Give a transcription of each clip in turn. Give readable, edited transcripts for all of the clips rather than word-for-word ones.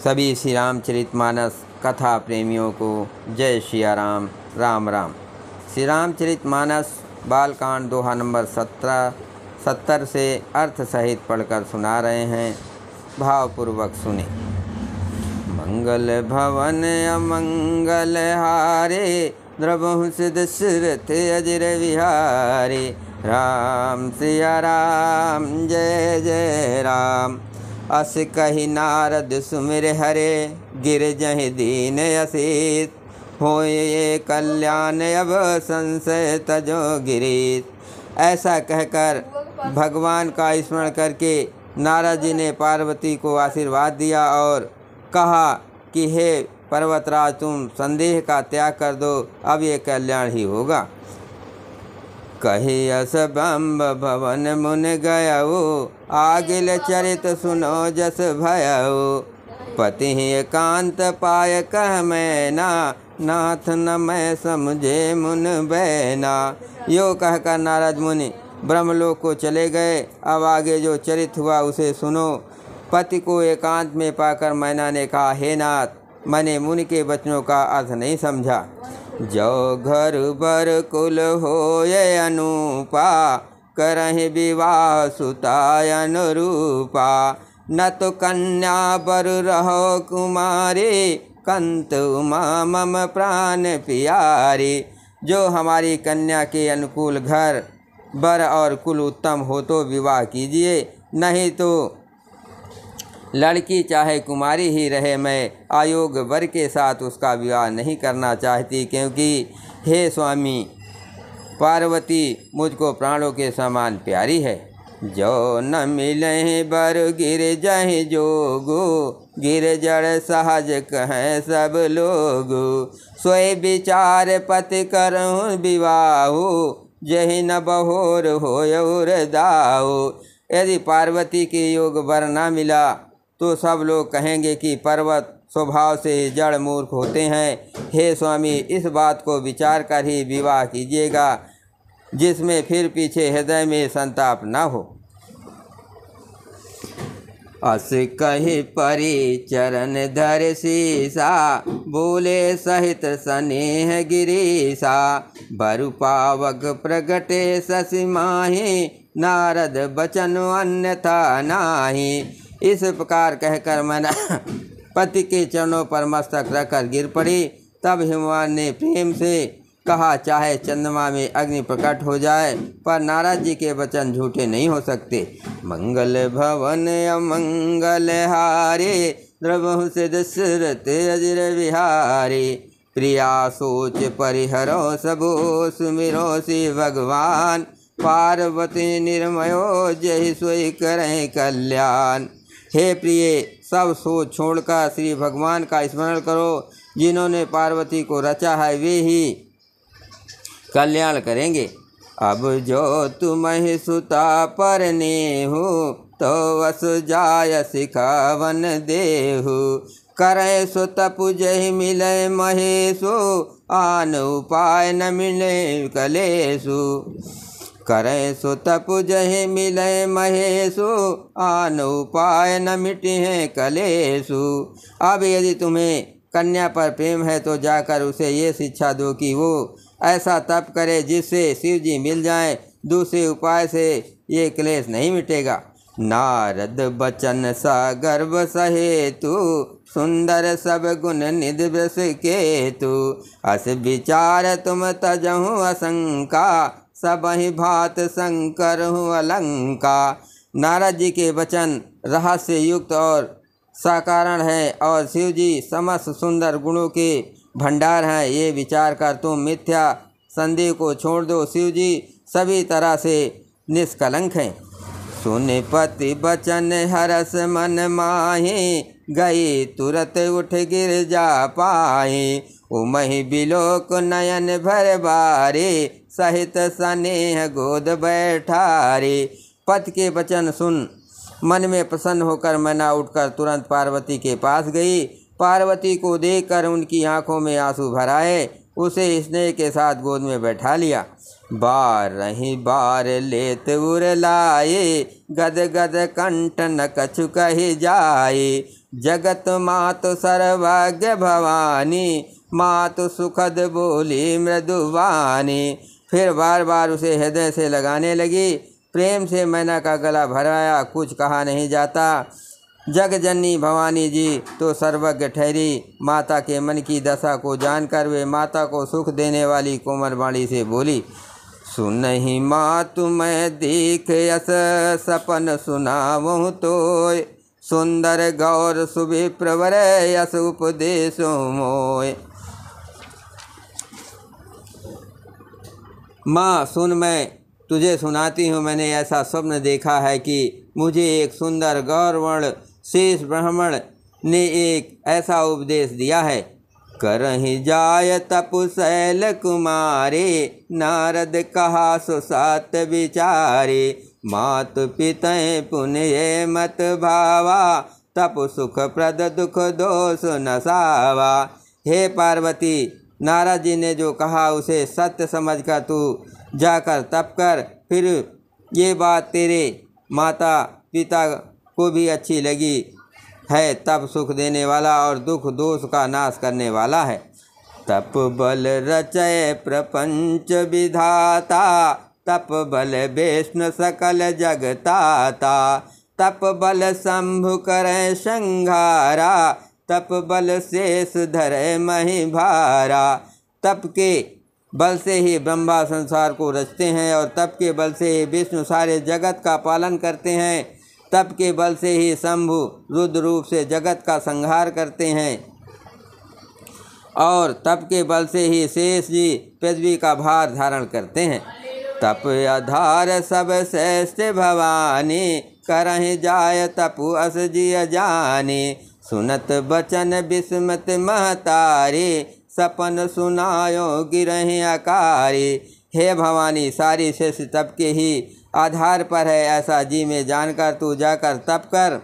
सभी श्री रामचरितमानस कथा प्रेमियों को जय सिया राम। राम राम। श्री रामचरितमानस बालकांड दोहा नंबर 70 से अर्थ सहित पढ़कर सुना रहे हैं। भावपूर्वक सुने। मंगल भवन अमंगल हारे, द्रवहु सिद्ध सुरथ अजर विहारे। राम सिया राम जय जय राम। अस कहि नारद सुमिर हरे, गिर जहि दीन असीत। होए कल्याण अब संशय तजो गिरीत। ऐसा कहकर भगवान का स्मरण करके नारद जी ने पार्वती को आशीर्वाद दिया और कहा कि हे पर्वतराज, तुम संदेह का त्याग कर दो, अब ये कल्याण ही होगा। कही अस बम्ब भवन मुन गयो, आगिल चरित सुनो जस भयो। पति एकांत पाय कह मैना, नाथ न मैं समझे मुन बैना। यो कहकर नारद मुनि ब्रह्मलोक को चले गए। अब आगे जो चरित हुआ उसे सुनो। पति को एकांत में पाकर मैना ने कहा, हे नाथ, मैंने मुनि के वचनों का अर्थ नहीं समझा। जो घर बर कुल होए अनूपा, करहि विवाह सुताय अनुरूपा। न तो कन्या बर रहो कुमारी, कंत उमा मम प्राण प्यारी। जो हमारी कन्या के अनुकूल घर बर और कुल उत्तम हो तो विवाह कीजिए, नहीं तो लड़की चाहे कुमारी ही रहे, मैं अयोग्य वर के साथ उसका विवाह नहीं करना चाहती, क्योंकि हे स्वामी, पार्वती मुझको प्राणों के समान प्यारी है। जो न मिले बर गिर जहि जोगो, गिर जड़ सहज कहें सब लोग। सोए विचार पति करहु विवाहो, जहि न बहोर होय दाओ। यदि पार्वती के योग वर न मिला तो सब लोग कहेंगे कि पर्वत स्वभाव से जड़ मूर्ख होते हैं। हे स्वामी, इस बात को विचार कर ही विवाह कीजिएगा, जिसमें फिर पीछे हृदय में संताप न हो। अस कहि परि चरण धर सीसा, बोले सहित स्नेह गिरीसा। बरु पावक प्रगटे शशि माहि, नारद बचन अन्यथा नाही। इस प्रकार कहकर मैंने पति के चरणों पर मस्तक रखकर गिर पड़ी। तब हिमवान ने प्रेम से कहा, चाहे चंद्रमा में अग्नि प्रकट हो जाए, पर नारद जी के वचन झूठे नहीं हो सकते। मंगल भवन अमंगल हारे, द्रवहु सिद्ध सुरथ अजर विहारे। प्रिया सोच परिहरो सबो, सुमिरो श्री भगवान। पार्वती निर्मयो जहि सोई करें कल्याण। हे प्रिय, सब सोच छोड़कर श्री भगवान का स्मरण करो। जिन्होंने पार्वती को रचा है वे ही कल्याण करेंगे। अब जो तुम्हें सुता परने हो, तो वस जाय सिखावन देहु। करे सो तपु जहि मिले महेशो, आन उपाय न मिले कलेशु। करे सो तपु जहि मिले महेशु, आन उपाय न मिटे हैं कलेशु। अब यदि तुम्हें कन्या पर प्रेम है तो जाकर उसे ये शिक्षा दो कि वो ऐसा तप करे जिससे शिव जी मिल जाएं। दूसरे उपाय से ये क्लेश नहीं मिटेगा। नारद बचन सा गर्भ सहेतु, सुंदर सब गुण निधि वृष केतु। अस विचार तुम तजहु आशंका, सबहि भात शंकर हूँ अलंका। नारद जी के वचन रहस्य युक्त और साकारण है और शिव जी समस्त सुंदर गुणों के भंडार हैं। ये विचार कर तुम मिथ्या संदेह को छोड़ दो। शिव जी सभी तरह से निष्कलंक हैं। सुन पति बचन हरस मन माहि, गई तुरत उठ गिर जा पाए। उमहि बिलोक नयन भर बारे, सहित स्नेह गोद बैठारे। पति के वचन सुन मन में प्रसन्न होकर मैना उठकर तुरंत पार्वती के पास गई। पार्वती को देखकर उनकी आंखों में आंसू भर आए। उसे स्नेह के साथ गोद में बैठा लिया। बारही बार लेत उर लाए, गद गद कंठ न कछु कहि जाए। जगत मातु सर्वज्ञ भवानी, मातु सुखद बोली मृदुवानी। फिर बार बार उसे हृदय से लगाने लगी। प्रेम से मैना का गला भराया, कुछ कहा नहीं जाता। जगजननी भवानी जी तो सर्वज्ञ ठहरी। माता के मन की दशा को जानकर वे माता को सुख देने वाली कोमल वाणी से बोली, सुनहि मातु मैं देख यस सपन सुनावहु तोय। सुंदर गौर सुविप्रवर यस उपदेशो मोय। माँ सुन, मैं तुझे सुनाती हूँ। मैंने ऐसा स्वप्न देखा है कि मुझे एक सुंदर गौरवर्ण शेष ब्राह्मण ने एक ऐसा उपदेश दिया है। करहि जाय तपु शैल कुमारे, नारद कहा सो सात विचारे। मातु पितय पुण्य मत भावा, तपु सुख प्रद दुख दोष नसावा। हे पार्वती, नारद जी ने जो कहा उसे सत्य समझकर तू जाकर तप कर। फिर ये बात तेरे माता पिता को भी अच्छी लगी है। तप सुख देने वाला और दुख दोष का नाश करने वाला है। तप बल रचय प्रपंच विधाता, तप बल विष्णु सकल जगताता। तप बल शंभु करे संघारा, तप बल शेष धरे मही भारा। तप के बल से ही ब्रह्मा संसार को रचते हैं और तप के बल से ही विष्णु सारे जगत का पालन करते हैं। तप के बल से ही शंभु रुद्र रूप से जगत का संहार करते हैं और तप के बल से ही शेष जी पृथ्वी का भार धारण करते हैं। तप आधार सब श्रेष्ठ भवानी, करहि जाय तपु अस जिय जानी। सुनत बचन बिस्मत महतारी, सपन सुनायो गिरहि अकारी। हे भवानी, सारी शेष तप के ही आधार पर है, ऐसा जी में जानकर तू जाकर तप कर।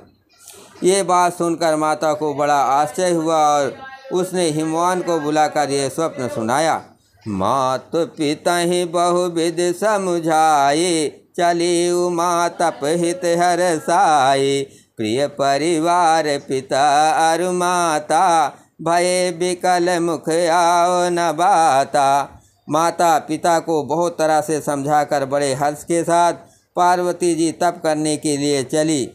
ये बात सुनकर माता को बड़ा आश्चर्य हुआ और उसने हिमवान को बुलाकर यह स्वप्न सुनाया। मातु पिता ही बहुविध समझाए, चली उमा तप हित हर साई। प्रिय परिवार पिता अरु माता, भय बिकल मुख आओ न बाता। माता पिता को बहुत तरह से समझाकर बड़े हर्ष के साथ पार्वती जी तप करने के लिए चली।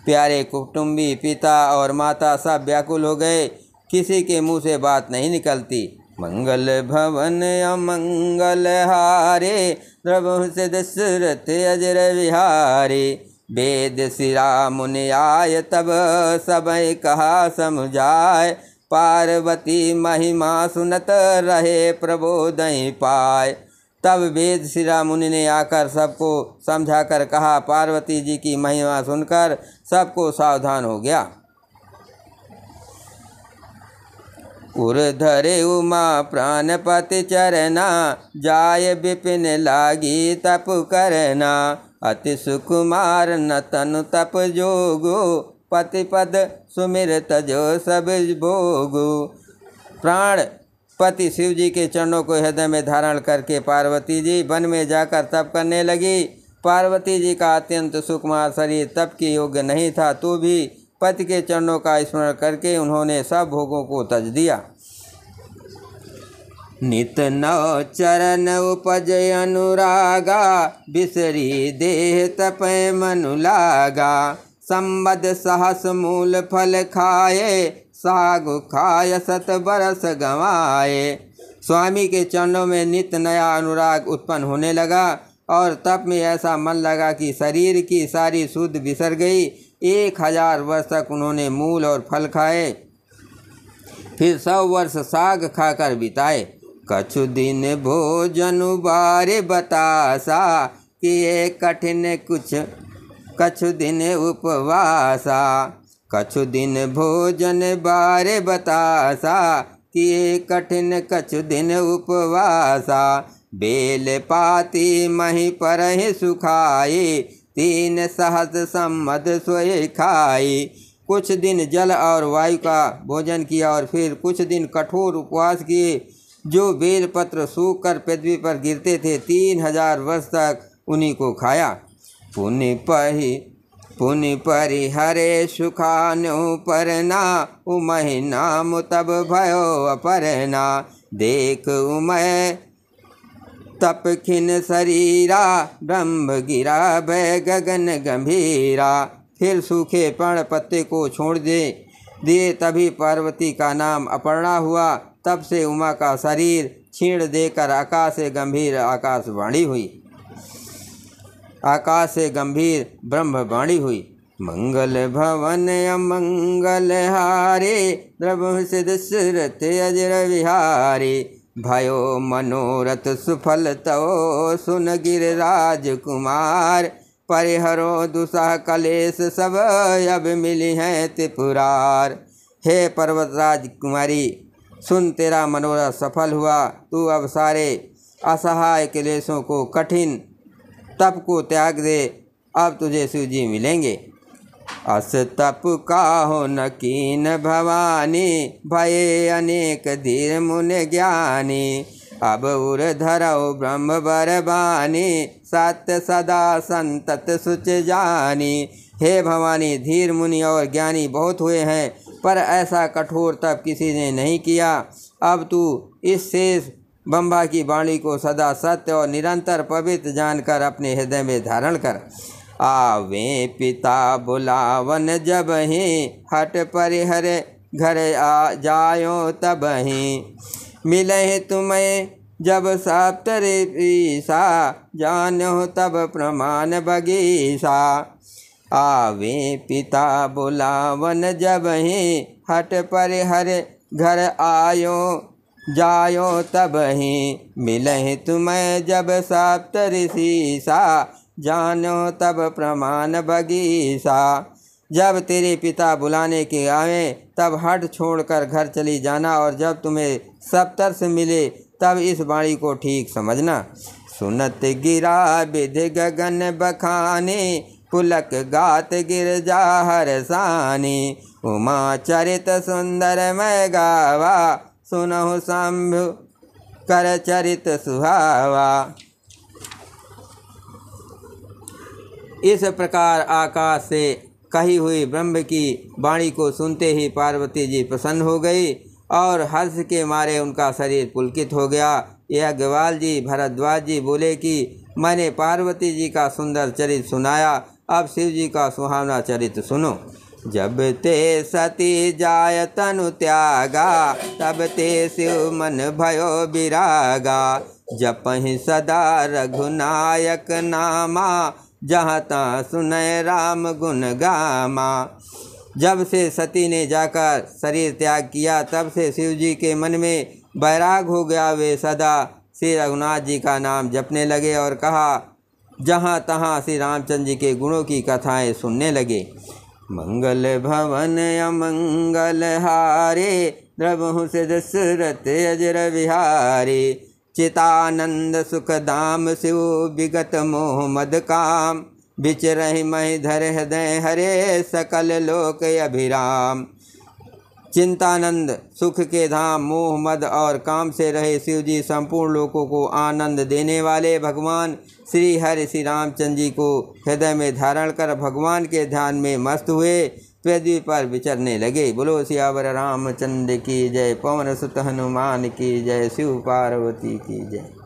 प्यारे कुटुंबी पिता और माता सब व्याकुल हो गए, किसी के मुंह से बात नहीं निकलती। मंगल भवन अमंगल हारे, प्रभु से दशरथ अजर विहारे। वेद सिरा मुनि आय तब सबय कहा समझाय। पार्वती महिमा सुनत रहे प्रबोधहि पाय। तब वेद सिरा मुनि ने आकर सबको समझाकर कहा। पार्वती जी की महिमा सुनकर सबको सावधान हो गया। उर धरे उमा प्राणपति चरना, जाय विपिन लागी तप करना। अति सुकुमार न तनु तप जोगो, पति पद सुमिर तजो सब भोगो। प्राण पति शिव जी के चरणों को हृदय में धारण करके पार्वती जी वन में जाकर तप करने लगी। पार्वती जी का अत्यंत सुकुमार शरीर तप के योग्य नहीं था, तो भी पति के चरणों का स्मरण करके उन्होंने सब भोगों को तज दिया। नित नव चरण उपजय अनुरागा, बिसरी देह तपय मनु लागा। संबद सहस मूल फल खाए, सागु खाय सत बरस गंवाए। स्वामी के चरणों में नित्य नया अनुराग उत्पन्न होने लगा और तप में ऐसा मन लगा कि शरीर की सारी शुद्ध बिसर गई। 1000 वर्ष तक उन्होंने मूल और फल खाए, फिर 100 वर्ष साग खाकर बिताए। कछु दिन भोजन बारे बतासा, किए कठिन कुछ कछु दिन उपवासा। कछु दिन भोजन बारे बतासा, किए कठिन कछु दिन उपवासा। बेल पाती मही परहि सुखाई, 3 सहस्र सम्मद सोए खाई। कुछ दिन जल और वायु का भोजन किया और फिर कुछ दिन कठोर उपवास किए। जो बेलपत्र सूख कर पृथ्वी पर गिरते थे 3000 वर्ष तक उन्हीं को खाया। पुनि परिहरे सुखानु परना, उमहि नाम तब भयो अपरना। देख उमय तप खिन शरीरा, ब्रह्म गिरा भय गगन गंभीरा। फिर सूखे पर्ण पत्ते को छोड़ दिए, तभी पार्वती का नाम अपर्णा हुआ। तब से उमा का शरीर छीण देकर आकाश से गंभीर ब्रह्मवाणी हुई। मंगल भवन अमंगल हारे, द्रव से दशरथ अजर विहारे। भयो मनोरथ सुफल तव, सुन गिरिराज कुमार। परिहरो दुसह कलेश सब, अब मिली हैं त्रिपुरार। हे पर्वतराज कुमारी, सुन तेरा मनोरथ सफल हुआ। तू अब सारे असहाय क्लेशों को, कठिन तप को त्याग दे। अब तुझे शिव जी मिलेंगे। अस तप काहो न कीन भवानी, भये अनेक धीर मुनि ज्ञानी। अब उर धरौ ब्रह्म बरबानी, सत्य सदा संतत सुच जानी। हे भवानी, धीर मुनि और ज्ञानी बहुत हुए हैं, पर ऐसा कठोर तप किसी ने नहीं किया। अब तू इस शेष बम्बा की वाणी को सदा सत्य और निरंतर पवित्र जानकर अपने हृदय में धारण कर। आवे पिता बुलावन जब ही, हट परिहर घर आ जायो तब ही। मिले तुम्हें जब सप्तऋषा, जानो तब प्रमाण बगीसा। आवे पिता बुलावन जब ही, हट परिहर घर आयो जायो तब ही। मिले तुम्हें जब सप्तऋषिषा, जानो तब प्रमाण बगीसा। जब तेरे पिता बुलाने के आवे तब हट छोड़कर घर चली जाना, और जब तुम्हें सप्तर्षि मिले तब इस वाणी को ठीक समझना। सुनत गिरा विधि गगन बखाने, पुलक गात गिरजा हरसानी। उमा चरित सुंदर मैं गावा, सुनहु शंभु कर चरित सुहावा। इस प्रकार आकाश से कही हुई ब्रह्म की वाणी को सुनते ही पार्वती जी प्रसन्न हो गई और हर्ष के मारे उनका शरीर पुलकित हो गया। यह ग्वाल जी भरद्वाज जी बोले कि मैंने पार्वती जी का सुंदर चरित्र सुनाया, अब शिव जी का सुहावना चरित्र सुनो। जब ते सती जाय तनु त्यागा, तब ते शिव मन भयो विरागा। जपहि सदा रघुनायक नामा, जहाँ तहाँ सुनय राम गुण गामा। जब से सती ने जाकर शरीर त्याग किया, तब से शिव जी के मन में बैराग हो गया। वे सदा श्री रघुनाथ जी का नाम जपने लगे और कहा, जहाँ तहाँ श्री रामचंद्र जी के गुणों की कथाएं सुनने लगे। मंगल भवन अमंगल हारे, द्रवहु से दशरथ अजर विहारे। चितानंद सुख धाम शिव विगत मोह मद काम, बिचरहि महि धर हृदय हरे, सकल लोक अभिराम। चिंतानंद सुख के धाम मोह मद और काम से रहे शिव जी संपूर्ण लोकों को आनंद देने वाले भगवान श्री हरि श्री रामचंद्र जी को हृदय में धारण कर भगवान के ध्यान में मस्त हुए पृथ्वी पर विचरने लगे। बोलो सियावर रामचंद्र की जय, पवन सुत हनुमान की जय, शिव पार्वती की जय।